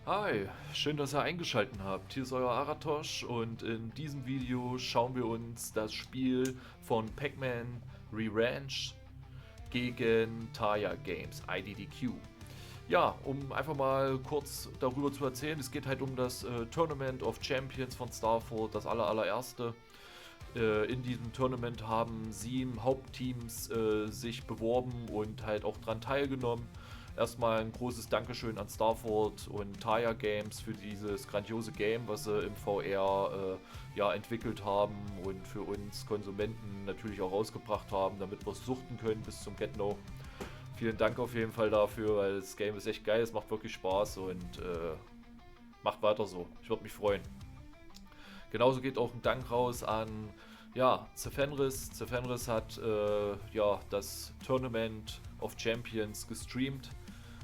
Hi, schön, dass ihr eingeschaltet habt. Hier ist euer Aratosh und in diesem Video schauen wir uns das Spiel von Pac-Man Re-Ranch gegen Taya Games, IDDQ. Ja, um einfach mal kurz darüber zu erzählen, es geht halt um das Tournament of Champions von Starford, das allererste. In diesem Tournament haben 7 Hauptteams sich beworben und halt auch dran teilgenommen. Erstmal ein großes Dankeschön an Starford und Taya Games für dieses grandiose Game, was sie im VR entwickelt haben und für uns Konsumenten natürlich auch rausgebracht haben, damit wir es suchten können bis zum Get-No. Vielen Dank auf jeden Fall dafür, weil das Game ist echt geil, es macht wirklich Spaß und macht weiter so. Ich würde mich freuen. Genauso geht auch ein Dank raus an Zefenris. Zefenris hat das Tournament of Champions gestreamt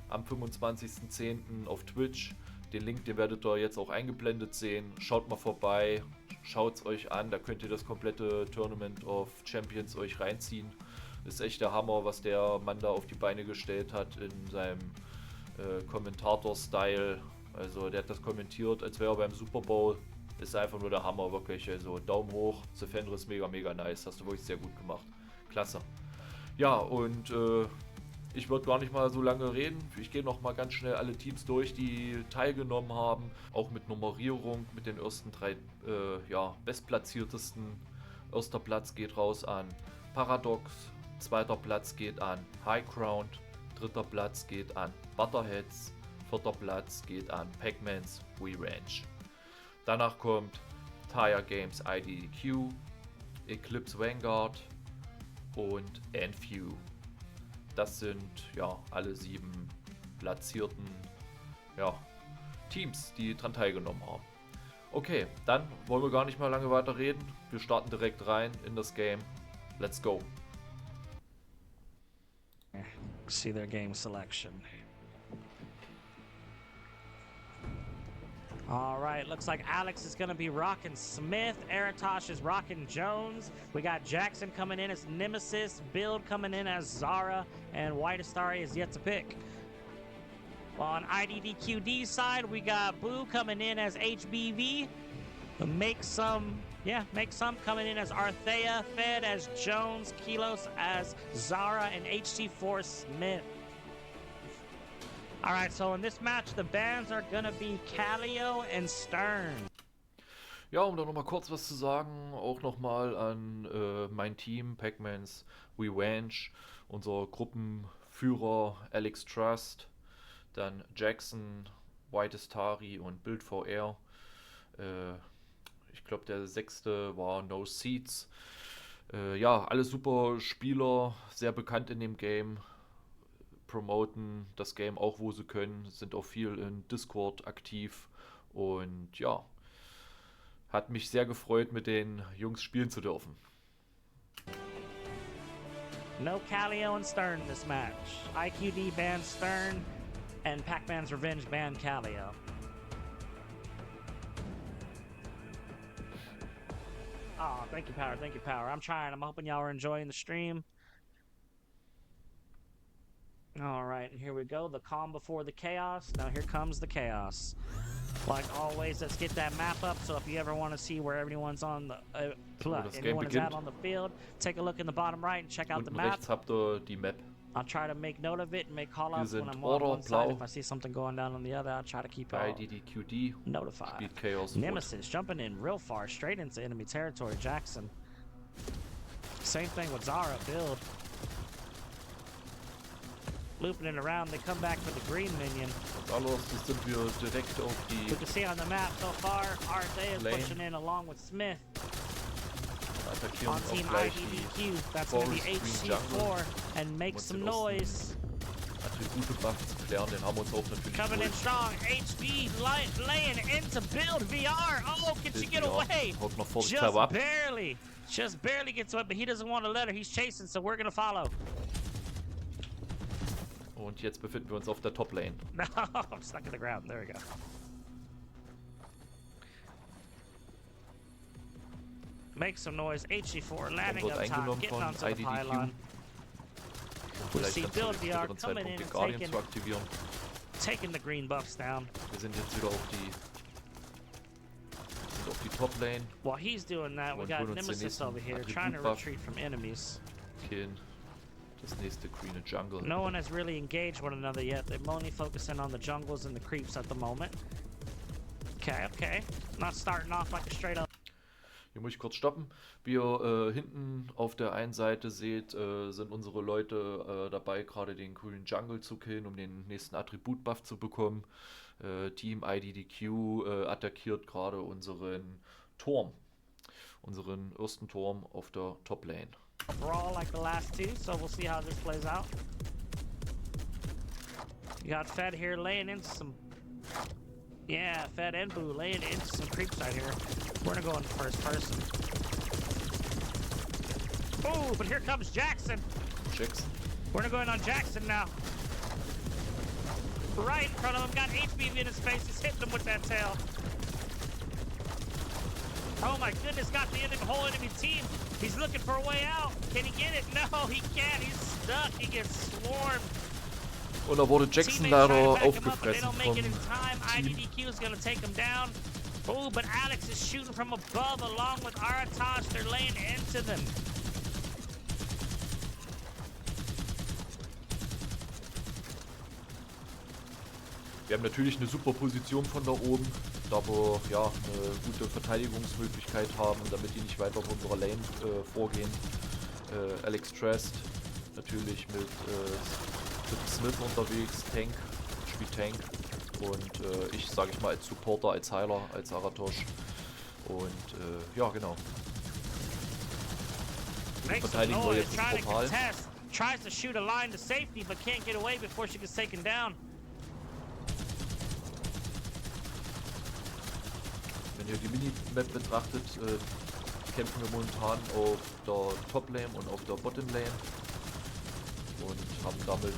am 25.10. auf Twitch. Den Link, den werdet ihr jetzt auch eingeblendet sehen. Schaut mal vorbei, schaut es euch an, da könnt ihr das komplette Tournament of Champions euch reinziehen. Ist echt der Hammer, was der Mann da auf die Beine gestellt hat in seinem Kommentator-Style. Also der hat das kommentiert, als wäre er beim Super Bowl. Ist einfach nur der Hammer, wirklich. Also Daumen hoch, Zefenris mega nice. Hast du wirklich sehr gut gemacht. Klasse. Ja, und ich würde gar nicht mal so lange reden. Ich gehe noch mal ganz schnell alle Teams durch, die teilgenommen haben. Auch mit Nummerierung, mit den ersten 3 bestplatziertesten. Erster Platz geht raus an Paradox. Zweiter Platz geht an High Ground. Dritter Platz geht an Butterheads. Vierter Platz geht an Pac-Man's Re-Ranch. Danach kommt Taya Games IDDQ, Eclipse Vanguard und Enfew. Das sind alle 7 platzierten Teams, die daran teilgenommen haben. Okay, dann wollen wir gar nicht mal lange weiter reden. Wir starten direkt rein in das Game. Let's go. See their game selection. All right, looks like Alex is going to be rocking Smith. Aratosh is rocking Jones. We got Jackson coming in as Nemesis. Build coming in as Zara. And White Astari is yet to pick. On IDDQD side, we got Boo coming in as HBV. Make some coming in as Arthea. Fed as Jones. Kilos as Zara. And HT4 Smith. Alright, so in this match, the bands are gonna be Calio and Stern. Ja, um da nochmal kurz was zu sagen, auch nochmal an mein Team, Pac-Man's Re-Ranch, unser Gruppenführer Alex Trust, dann Jackson, White Astari und Build VR. Ich glaube, der 6. war No Seats. Alle super Spieler, sehr bekannt in dem Game. Promoten das Game auch, wo sie können, sind auch viel in Discord aktiv und hat mich sehr gefreut, mit den Jungs spielen zu dürfen. No Calio and Stern this match. IQD banned Stern and Pac-Man's Revenge banned Calio. Oh, thank you, Power. I'm trying. I'm hoping y'all are enjoying the stream. All right, and here we go. The calm before the chaos. Now here comes the chaos. Like always, let's get that map up. So if you ever want to see where everyone's on the everyone is out on the field, take a look in the bottom right and check out the map. Rechts habt ihr die Map. I'll try to make note of it and make call-outs when I'm on one side. If I see something going down on the other, I'll try to keep IDDQD notified. Chaos Nemesis jumping in real far, straight into enemy territory. Jackson. Same thing with Zara. Build. Looping it around, they come back for the green minion. Als sind wir direkt auf die We can see on the map so far, Arthea is pushing in along with Smith. On Team IDDQ, that's going to be HC4 and make some noise. Natürlich gute Buffs zu klären, den haben wir uns auch natürlich Coming in strong, HB laying into Build VR. Oh, can she get away? Just barely gets away, but he doesn't want to let her. He's chasing, so we're going to follow. Und jetzt befinden wir uns auf der Top Lane. No, I'm stuck in the ground. There we go. Make some noise. HG4 landing up top, getting onto the pylon. We see Build VR coming in and taking taking the green buffs down. Wir sind jetzt wieder auf die Top-Lane. While he's doing that, we Und got holen uns den Nemesis nächsten over here trying to Attribut-Buff. retreat from enemies. Killen das nächste grüne Jungle. No one has really engaged one another yet. They're only focusing on the jungles and the creeps at the moment. Okay, okay. Not starting off like a straight up. Hier muss ich kurz stoppen. Wie ihr hinten auf der einen Seite seht, sind unsere Leute dabei, gerade den grünen Jungle zu killen, um den nächsten Attribut-Buff zu bekommen. Team IDDQ attackiert gerade unseren Turm. Unseren ersten Turm auf der Top-Lane. Brawl like the last two, so we'll see how this plays out. You got Fed here laying into some. Yeah, Fed and Boo laying into some creeps right here. We're gonna go in first person. Oh, but here comes Jackson. Jackson. We're gonna go in on Jackson now. Right in front of him, got HBV in his face. He's hitting him with that tail. Oh my goodness, got the whole enemy team. He's looking for a way out. Can he get it? No, he can't. He's stuck. He gets swarmed. Und da wurde Jackson leider aufgefressen vom Team. IDDQ is gonna take him down. Oh, but Alex is shooting from above along with Aratosh. They're laying into them. Wir haben natürlich eine super Position von da oben, da wir ja eine gute Verteidigungsmöglichkeit haben, damit die nicht weiter auf unserer Lane vorgehen. Alex Trest natürlich mit Smith unterwegs, Tank, spielt Tank und ich sage ich mal als Supporter, als Heiler, als Aratosh und ja genau. Verteidigen wir jetzt das Portal. Tries to shoot a line to safety but can't get away before she gets taken down. Wenn ihr die Minimap betrachtet, kämpfen wir momentan auf der Top-Lane und auf der Bottom-Lane und haben damit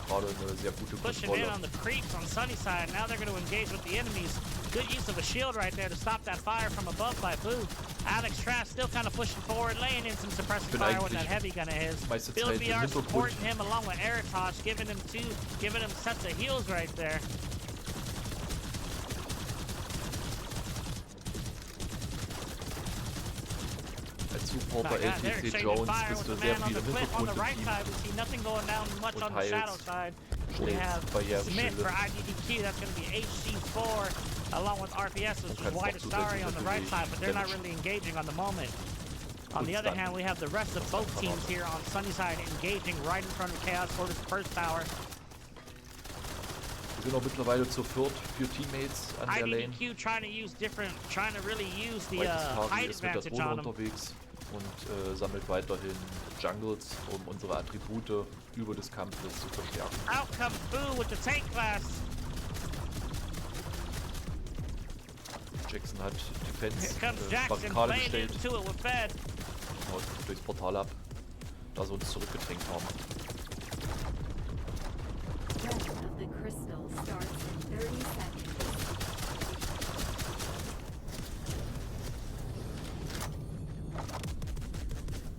gerade eine sehr gute Pushing in Kontrolle. on the creeps on Sunnyside. Now they're going to engage with the enemies. Good use of a shield right there to stop that fire from above by Boo. Alex Trask still kind of pushing forward, laying in some suppressive fire with that heavy gun of his. Bill VR supporting him along with Aratosh, giving him sets of heals right there. Als Supporter LTC Jones bist du sehr viel im Hintergrund im Team und heilst, schlägst Smith for Barrierenschilde. IDDQ, that's going to be HC4 along with RPS, which is White Astari on the right side, but they're not really engaging on the moment. On the other hand, we have the rest of both teams here on Sunnyside engaging right in front of Chaos Order's first tower. Wir sind auch mittlerweile zu viert für Teammates an der Lane. IDDQ trying to really use the White Astari height ist mit der advantage Drohne on them. unterwegs und sammelt weiterhin Jungles, um unsere Attribute über des Kampfes zu verstärken. Out comes Boo with the tank class. Jackson hat Here Defense comes Jackson Barrikade laying gestellt, into it with Fed. haut durchs Portal ab, da sie uns zurückgedrängt haben. Rest of the crystal starts in 30 seconds.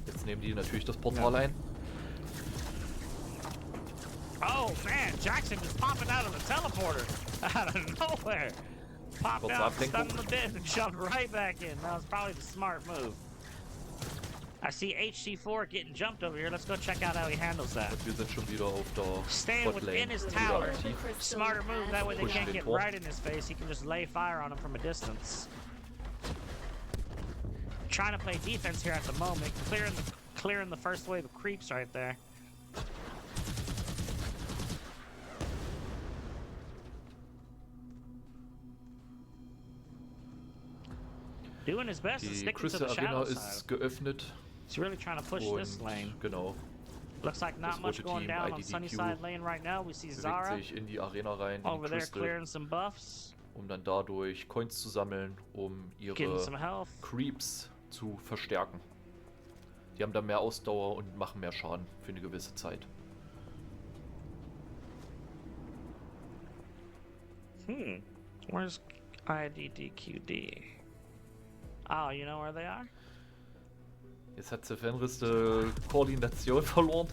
Jetzt nehmen die natürlich das Portal ein. Oh man, Jackson just popping out of the teleporter out of nowhere. Popped Kurze out, Ablenkung. stunned the bit, and jumped right back in. That was probably the smart move. I see HC4 getting jumped over here. Let's go check out how he handles that. Und wir sind schon wieder auf der Staying within Botlane his wieder tower. aktiv. Smarter move, that way they Pushing can't den get Turm. right in his face. He can just lay fire on him from a distance. Trying to play defense here at the moment, clearing the first wave of creeps right there. Doing his best to Die stick to Crystal the Arena shadow side. ist geöffnet He's really trying to push this lane. und genau, Looks like not das much rote going Team, down on IDDQ, Sunnyside lane right now. We see bewegt Zara sich in die Arena rein, in over die there Crystal, clearing some buffs, um dann dadurch Coins zu sammeln, um getting ihre some health. Creeps zu verstärken. Die haben dann mehr Ausdauer und machen mehr Schaden für eine gewisse Zeit. Where's IDDQD? Oh, you know where they are? Jetzt hat Fenris die Koordination verloren.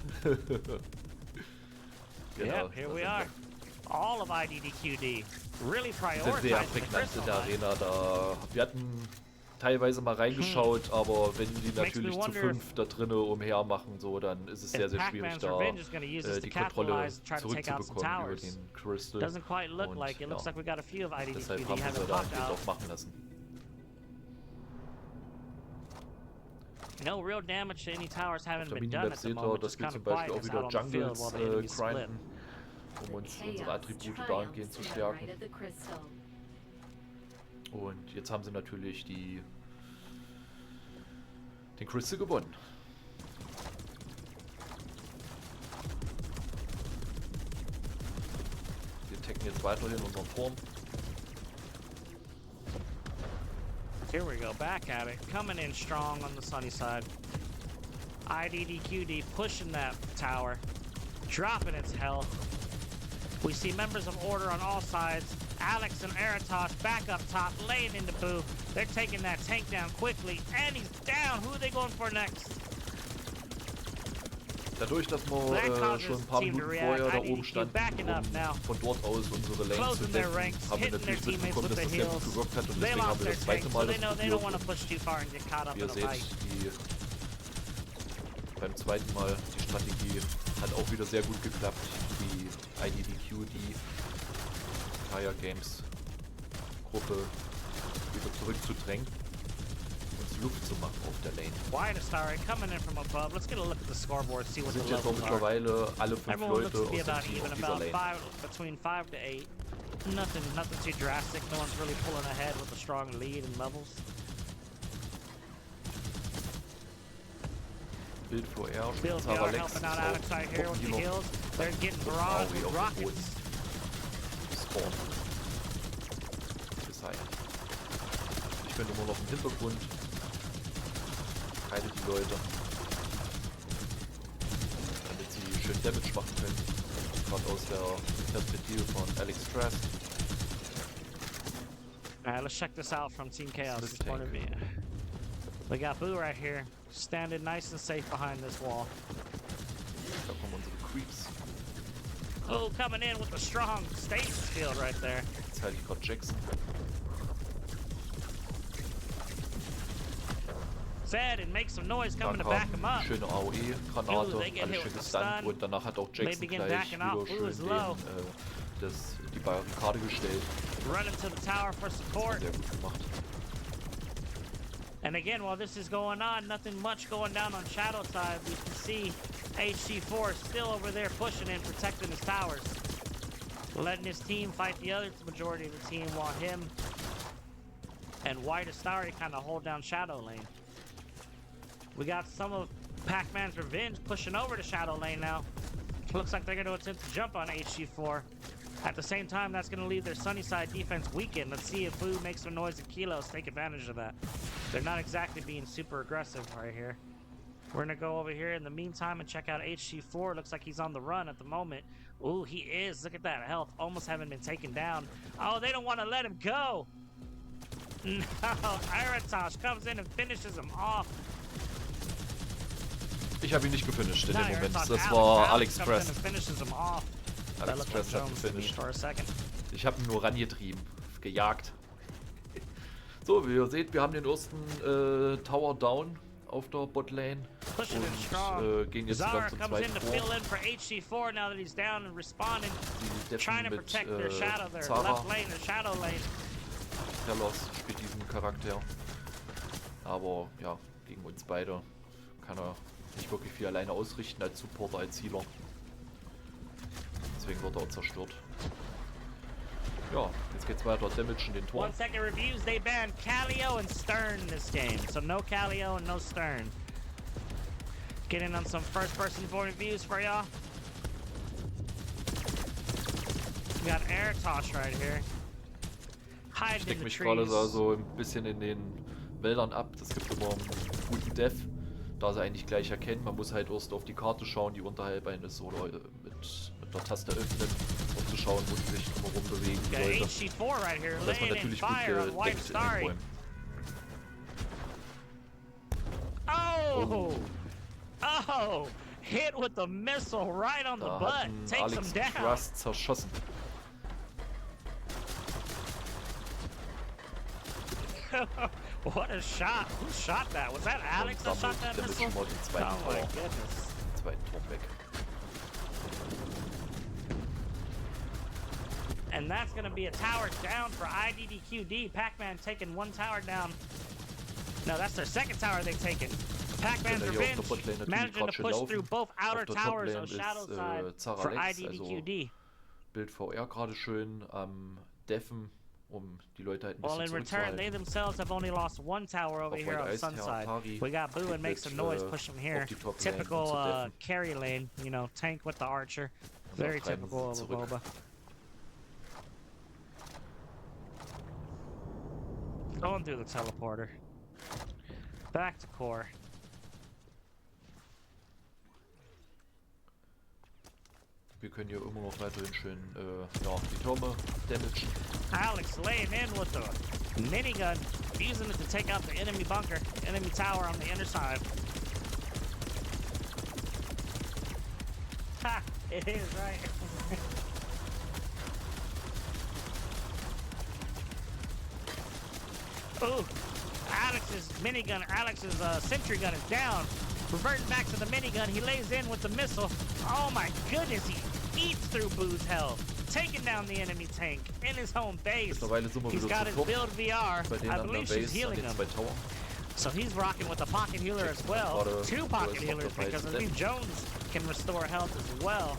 Genau, Yep, here da we sind are. wir. all of IDDQD. Really Sind sehr prioritizing the prägnant in Crystal der line. Arena. Wir hatten teilweise mal reingeschaut, aber wenn die natürlich zu wonder 5 da drinnen umher machen, so, dann ist es sehr, If sehr schwierig, Pac-Man's da Revenge is going to use this to die Kontrolle capitalize and try to take out some zurückzubekommen über towers. den Crystal. Doesn't quite look Und, like it. Looks ja, like we got a few of deshalb IDDQD haben wir having sie da popped out. auch machen lassen. No real damage to any towers Auf haven't der been done Minimap at the seht ihr, moment. dass Just wir kind zum of Beispiel auch quietness wieder out on the field while Jungles the enemy split. grinden, um The uns unsere chaos Attribute triumphs dahingehend zu to the stärken. right of the crystal. Und jetzt haben sie natürlich den Crystal gewonnen. Wir tacken jetzt weiterhin unseren Turm. Here we go, back at it. Coming in strong on the sunny side. IDDQD pushing that tower, dropping its health. We see members of Order on all sides. Alex and Aratosh back up top, laying into Boo. They're taking that tank down quickly, and he's down. Who are they going for next? Dadurch, dass wir That causes schon ein paar the team to Minuten react. vorher da IDDQ oben standen, backing up now. um von dort aus unsere Lane zu Closing their decken, ranks, haben wir hitting their natürlich teammates mitbekommen, with dass the das sehr gut heals. gewirkt hat und They deswegen haben lost wir their das zweite tank, so Mal they das know they don't want to probiert. push too far and get caught up Wie in ihr a seht, fight. beim zweiten Mal die Strategie hat auch wieder sehr gut geklappt. Die IDDQ, die Taya Games Gruppe wieder zurückzudrängen und Luft zu machen auf der Lane. White Star coming in from above. Let's get a look at the scoreboard, see Wir what the sind jetzt auch levels are. mittlerweile alle 5 Everyone Leute looks to aus be dem about Team even, auf dieser about Lane. between 5 to 8. Nothing too drastic. No one's really pulling ahead with a strong lead in levels. Bild vor R, Bill Zara VR Lex, helping out Alex right here with the noch heals. They're getting barraged Maui with auf dem rockets. Boden spawnen. Gesight. Ich bin immer noch im Hintergrund. Heile die Leute. Damit sie schön Damage machen können. Gerade aus der Perspektive von Alex Trask. Alright, let's check this out from Team Chaos' Smith point of view. tank. We got Boo right here, standing nice and safe behind this wall. Da kommen unsere Creeps. Oh, coming in with a strong stasis field right there. Jetzt halte ich gerade Jackson. Said and make some noise Da coming to kam back him up. schöne AOE-Granate, Ooh, they get alle hit schön with the gestunt stun. und danach hat auch Jackson begin gleich backing wieder off. Blue schön is low. die Barrikade gestellt. Running to the tower for support. Sehr gut gemacht. And again, while this is going on, nothing much going down on Shadow side. We can see HC4 is still over there pushing and protecting his towers. Letting his team fight the other majority of the team while him and White Astari kind of hold down Shadow lane. We got some of Pac-Man's Revenge pushing over to Shadow lane now. Looks like they're going to attempt to jump on HC4. At the same time, that's going to leave their Sunnyside defense weakened. Let's see if Boo makes some noise and Kilos take advantage of that. They're not exactly being super aggressive right here. We're going to go over here in the meantime and check out HC4. Looks like he's on the run at the moment. Ooh, he is. Look at that health. Almost haven't been taken down. Oh, they don't want to let him go. No, Aratosh comes in and finishes him off. Ich habe ihn nicht gefinisht in No, dem Moment. Aratosh, Das war Alex comes in Crest. and finishes him off. That Alex looked like Crest hat Jones to me gefinisht. for a second. Ich habe ihn nur rangetrieben, gejagt. So, wie ihr seht, wir haben den ersten Tower down auf der Botlane Pushing it und strong. gehen jetzt Zara dann zum comes in zweiten to fill Tor. in for HC4 now that he's down and responding. Die Trying to deffen mit protect their shadow, their Zara. left lane, their shadow lane. Telos spielt diesen Charakter. Aber ja, gegen uns beide kann er nicht wirklich viel alleine ausrichten als Supporter, als Healer. Deswegen wird er auch zerstört. Ja, jetzt geht's weiter. Damage in den Tor. 1 second reviews, they banned Calio and Stern in this game. So no Calio and no Stern. Getting on some first person point of views for y'all. We got Aratosh right here. Ich Hiding in decke the mich gerade trees. so ein bisschen in den Wäldern ab. Das gibt immer einen guten Death, da sie eigentlich gleich erkennen. Man muss halt erst auf die Karte schauen, die unterhalb eines oder mit der Taste öffnen, um zu schauen, wo die sich drumherum bewegen, die Got Leute. HC4 right here, Und dass man laying in natürlich gut fire on White gedeckt in den Starry. Bäumen. Oh! Oh! Hit with the missile right on the Da butt. hat ihn Takes him Alex down. Trust zerschossen. What a shot! Who shot that? Was that Alex that shot that damit missile? schon mal den zweiten Oh my Tower. goodness. Zweiten Turm weg. And that's going to be a tower down for IDDQD. Pac-Man taking one tower down. No, that's their second tower they've taken. Pac-Man's Wenn er hier auf der Revenge Botlane natürlich managing to gerade schön push laufen. through both outer Auf der towers Toplane on Shadow ist side Zara for Lex, also IDDQD. Bild VR gerade schön am Deffen, um die Leute halt ein Well, bisschen in return, they zurückzuhalten. themselves have only lost one tower over Auf here on White Ice, Sunside. Atari We got Boo and make some noise, mit, push him here. auf die Top Lane, Typical um zu deffen. carry lane, you know, tank with the archer. Very treiben typical of sie a zurück. Boba. Going through the teleporter. Back to core. Wir können hier immer noch weiterhin schön ja, die Türme damagen. Alex laying in with the minigun, using it to take out the enemy bunker, enemy tower on the inner side. Ha! It is, right? Ooh! Alex's minigun, Alex's sentry gun is down. Reverting back to the minigun, he lays in with the missile. Oh my goodness, he eats through Boo's health. Taking down the enemy tank in his home base. Mittlerweile sind wir He's wieder got zu his viert build VR. bei denen I an der believe she's Base an healing den him. zwei Towern. So he's rocking with the pocket healer as well. Gerade Two wo pocket es noch healers dabei because zu I think deffen. Jones can restore health as well.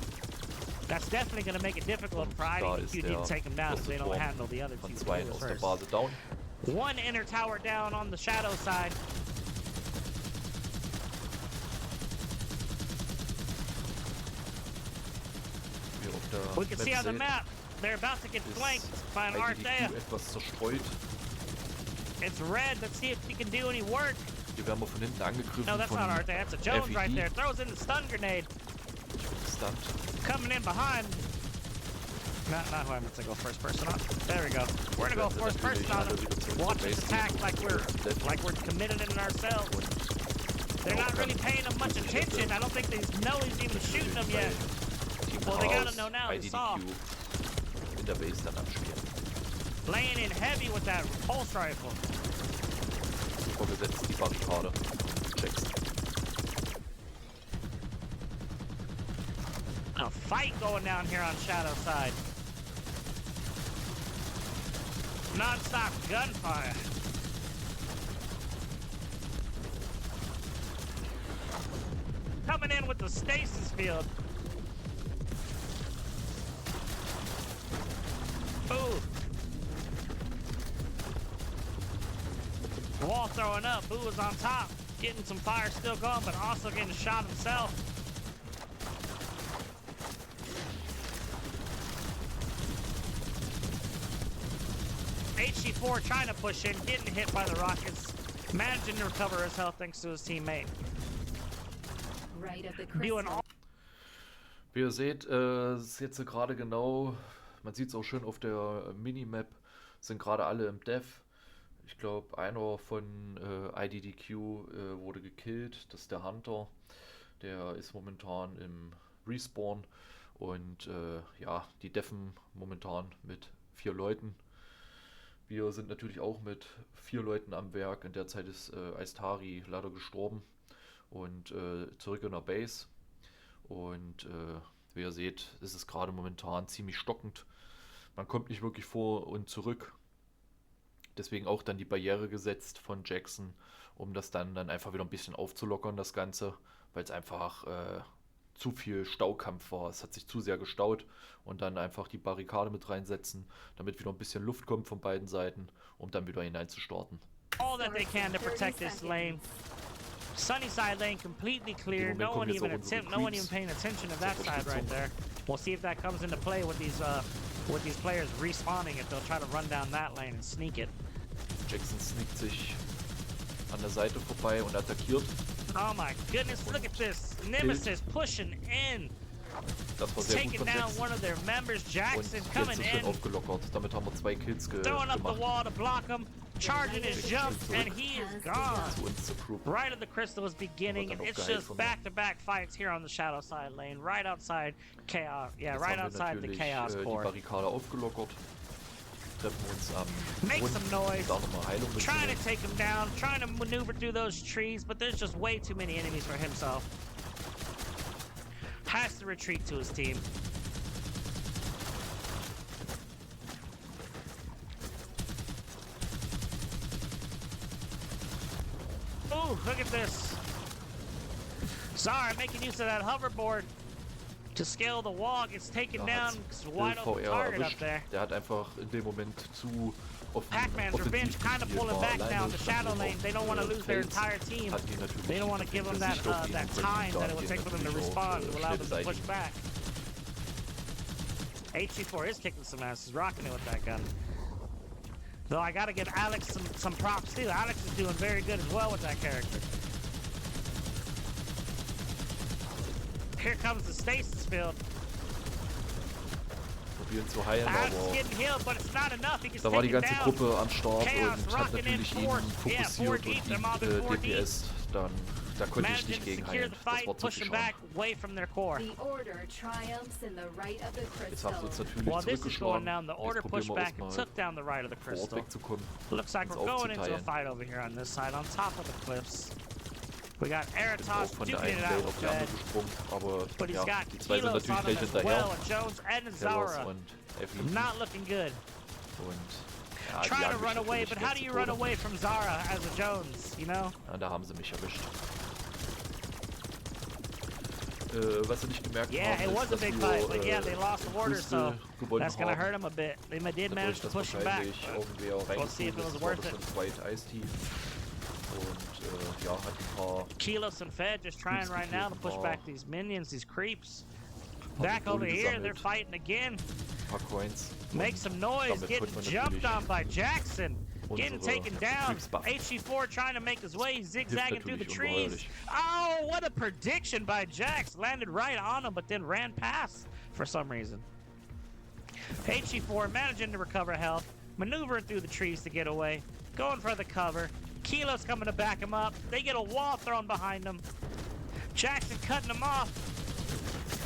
That's definitely going to make it difficult for Da ist IDQD der to take him down if erste they don't Turm handle the other von two zwei players aus der first. Base down. One inner tower down on the shadow side. Wie auf der We can see on the sehen, map, they're about to get flanked by an Arthea. IDDQ etwas zerstreut. It's red. Let's see if he can do any work. Hier werden wir von hinten angegriffen No, that's von not Arthea. That's a Jones right FED. there. Throws in the stun grenade. Stunt. Coming in behind. Not who I meant to go first person on. There we go. We're gonna go first person on him. Watch this attack like we're committed in ourselves. They're not really paying him much attention. I don't think they know he's even shooting them yet. Team Well, they gotta Chaos, know now, they saw. IDDQ in der Base dann abspielen. Laying in heavy with that pulse rifle. Super gesetzt, die Barrikade. Jackson. A fight going down here on Shadow side. Non-stop gunfire. Coming in with the stasis field. Ooh. Wall throwing up. Boo is on top. Getting some fire still going, but also getting shot himself. HC4 trying to push in, getting hit by the rockets. Managing to recover his health thanks to his teammate. Right of the Doing crystal. all Wie ihr seht, ist jetzt gerade genau, man sieht es auch schön auf der Minimap, sind gerade alle im Dev. Ich glaube, einer von IDDQ wurde gekillt, das ist der Hunter. Der ist momentan im Respawn und ja, die deffen momentan mit 4 Leuten. Wir sind natürlich auch mit 4 Leuten am Werk. In der Zeit ist Aistari leider gestorben und zurück in der Base. Und wie ihr seht, ist es gerade momentan ziemlich stockend. Man kommt nicht wirklich vor und zurück. Deswegen auch dann die Barriere gesetzt von Jackson, um das dann einfach wieder ein bisschen aufzulockern, das Ganze, weil es einfach zu viel Staukampf war. Es hat sich zu sehr gestaut und dann einfach die Barrikade mit reinsetzen, damit wieder ein bisschen Luft kommt von beiden Seiten, um dann wieder hineinzustarten. that they can to protect this lane. Sunnyside lane completely clear. Im Moment No one kommen jetzt even auch unsere no one even Creeps paying attention to that zur side right Unterstützung. there. We'll see if that comes into play with these players respawning. If they'll try to run down that lane and sneak it. Jackson sneakt sich an der Seite vorbei und attackiert. Oh my goodness! Look at this. Nemesis pushing in, Das war sehr gut taking von down Jackson. one of their members. Und Jackson jetzt coming so schön in, aufgelockert. Damit haben wir 2 Kills throwing up the gemacht. wall to block him, charging his jump, and he is gone. Zu uns zur Group. Right of the crystal is beginning, and it's just back-to-back fights here on the shadow side lane, right outside chaos. Yeah, Jetzt right haben wir outside the natürlich chaos die core. Barrikade aufgelockert. treffen wir uns am Make Grund. some noise. Da nochmal Heilung Trying mitzunehmen. to take him down, trying to maneuver through those trees, but there's just way too many enemies for himself. Has to retreat to his team. Ooh, look at this. Zara making use of that hoverboard to scale the wall. Gets taken Da down. hat's It's a wide open VR target up erwischt. there. Der hat einfach in dem Moment zu Pac-Man's Revenge kind of pulling back now. The Shadow Lane, they don't want to lose their entire team. They don't want to give them that that time that it would take for them to respond to allow them to push back. HG4 is kicking some ass. He's rocking it with that gun. Though I gotta give Alex some props too. Alex is doing very good as well with that character. Here comes the stasis field. Probieren zu heilen, Alex is aber getting healed, but it's not enough. He gets da war die taken ganze down. Gruppe am Start Chaos und hat rocking in natürlich ihn four fokussiert deep. und They're die mobbing four deep. DPS dann, da konnte ich Managing nicht to gegen secure heilen. the Das fight, war zu pushing viel back away from their core. The order triumphs in the right of the Jetzt haben sie uns crystal. natürlich While this is going zurückgeschlagen. down, the order Jetzt probieren wir pushback erstmal took down the right of the vor Ort crystal. wegzukommen. Looks like uns we're going into a aufzuteilen. fight over here on this side, on top of the cliffs. We got Bin auch Eratos von der duking einen it out Welt with auf die andere Bed, gesprungen, aber but he's ja, got die zwei sind Kilos natürlich on him gleich as well, hinterher. and Jones and Hellas Zara. und Effie. Not looking good. Und ja, die Trying to jagen mich run away, natürlich but how gleich do zu you run Tode. away from Zara as a Jones, you know? Ja, da haben sie mich erwischt. Was sie nicht gemerkt Yeah, haben, it ist, was a dass big wir fight, but yeah, they lost the order, so Küste gewonnen that's gonna haben. hurt him a bit. They did manage Dadurch, to dass push him back. wahrscheinlich irgendwer We'll see if it reingekommen was ist, war worth das it. schon White Ice Tea. Und ja, hat ein paar Kilos and Fed just trying right now to push back these minions, these creeps. Back Kohle over here, they're gesammelt. fighting again. paar Coins. Make some noise, Damit getting konnten wir jumped natürlich on by Jackson. Getting unsere taken down. Creeps buffen. HG4 trying to make his way, zigzagging through the natürlich trees. ungeheuerlich. Oh, what a prediction by Jax. Landed right on him, but then ran past for some reason. HG4 managing to recover health, maneuvering through the trees to get away, going for the cover. Kilo's coming to back him up. They get a wall thrown behind them. Jackson cutting him off.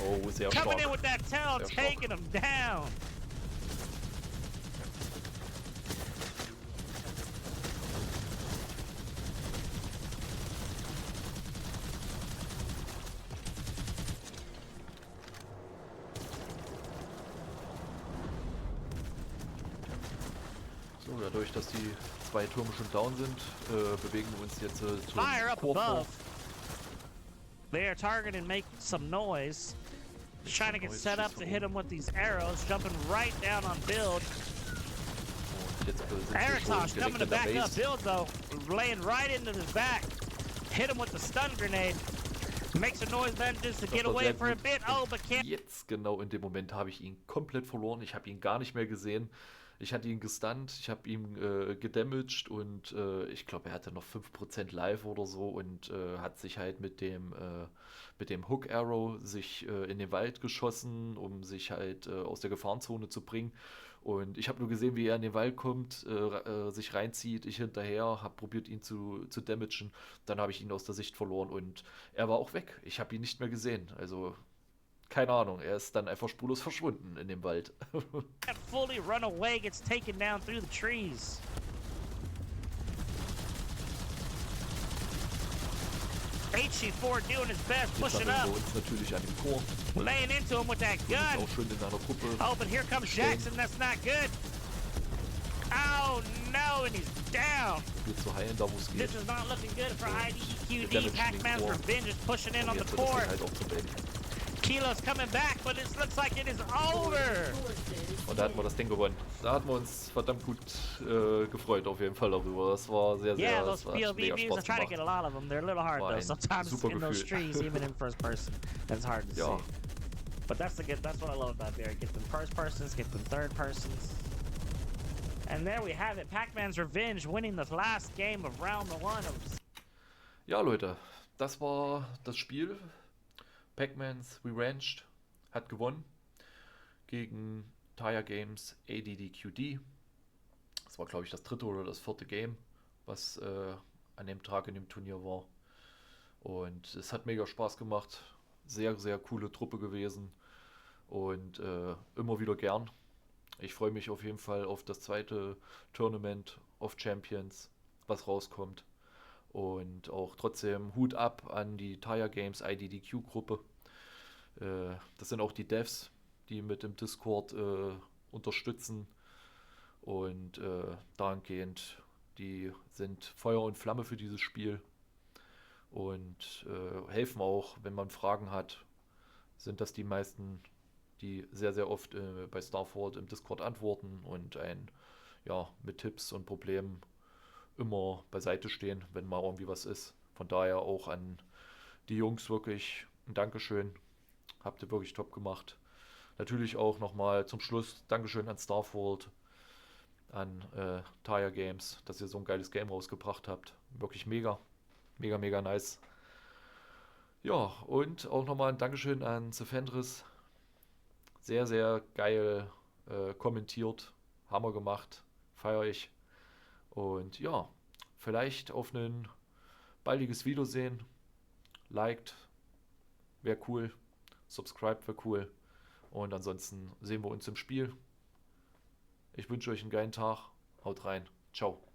Oh, sehr Coming stark. in with that tail, Sehr stark. taking him down. So, dadurch, dass die zwei Türme schon down sind, bewegen wir uns jetzt zum Fire up Chor vor. above. They are targeting, make some noise. Trying to get set up to hit him with these arrows, jumping right down on Build. Und jetzt sind wir schon Aratosh direkt coming to in der back up Base. Build though, laying right into his back. Hit him with the stun grenade. Makes a noise then just to Das get war away sehr for a gut. bit. Oh, but can't. Jetzt genau in dem Moment habe ich ihn komplett verloren. Ich habe ihn gar nicht mehr gesehen. Ich hatte ihn gestunt, ich habe ihn gedamaged und ich glaube, er hatte noch 5% Life oder so und hat sich halt mit dem Hook Arrow sich in den Wald geschossen, um sich halt aus der Gefahrenzone zu bringen. Und ich habe nur gesehen, wie er in den Wald kommt, sich reinzieht, ich hinterher, habe probiert ihn zu damagen. Dann habe ich ihn aus der Sicht verloren und er war auch weg. Ich habe ihn nicht mehr gesehen. Also keine Ahnung, er ist dann einfach spurlos verschwunden in dem Wald. Can't fully run away, gets taken down through the trees. HG4 doing his best, Jetzt pushing sammeln up, wir uns natürlich an dem Tor. laying into him with that Wir sind gun. auch schön in einer Gruppe. Oh, but here comes Jackson. That's not good. Oh no, and he's down. Probiert zu heilen, da wo es geht. This is not looking good for Der IDQD. Damage Pac-Man's core. Revenge is pushing in Und on the jetzt wird es core. dann halt auch zu beenden. Kilo's coming back, but it looks like it is over. Forces Und da hatten wir das Ding gewonnen. Da hatten wir uns verdammt gut gefreut auf jeden Fall darüber. Das war sehr, Yeah, sehr, those das hat POV mega views, I Spaß try to get a gemacht. lot of them. They're a little hard War though. ein Sometimes super in those Gefühl. trees, even in first person, it's hard to Ja. see. But that's what I love about Barry. Get them first persons, get them third persons. And there we have it. Pac-Man's Revenge winning the last game of round one of Ja, Leute, das war das Spiel. Pac-Man's Revenge hat gewonnen gegen Taya Games ADDQD. Das war, glaube ich, das dritte oder das vierte Game, was an dem Tag in dem Turnier war. Und es hat mega Spaß gemacht. Sehr, sehr coole Truppe gewesen. Und immer wieder gern. Ich freue mich auf jeden Fall auf das zweite Tournament of Champions, was rauskommt. Und auch trotzdem Hut ab an die Tire Games IDDQ-Gruppe. Das sind auch die Devs, die mit dem Discord unterstützen. Und dahingehend, die sind Feuer und Flamme für dieses Spiel. Und helfen auch, wenn man Fragen hat, sind das die meisten, die sehr, sehr oft bei Starford im Discord antworten und einen mit Tipps und Problemen immer beiseite stehen, wenn mal irgendwie was ist. Von daher auch an die Jungs wirklich ein Dankeschön. Habt ihr wirklich top gemacht. Natürlich auch nochmal zum Schluss Dankeschön an Starford, an Tire Games, dass ihr so ein geiles Game rausgebracht habt. Wirklich mega, mega, mega nice. Ja, und auch nochmal ein Dankeschön an Zefendris. Sehr, sehr geil kommentiert. Hammer gemacht. Feiere ich. Und ja, vielleicht auf ein baldiges Wiedersehen. Liked, wäre cool. Subscribe wäre cool. Und ansonsten sehen wir uns im Spiel. Ich wünsche euch einen geilen Tag. Haut rein. Ciao.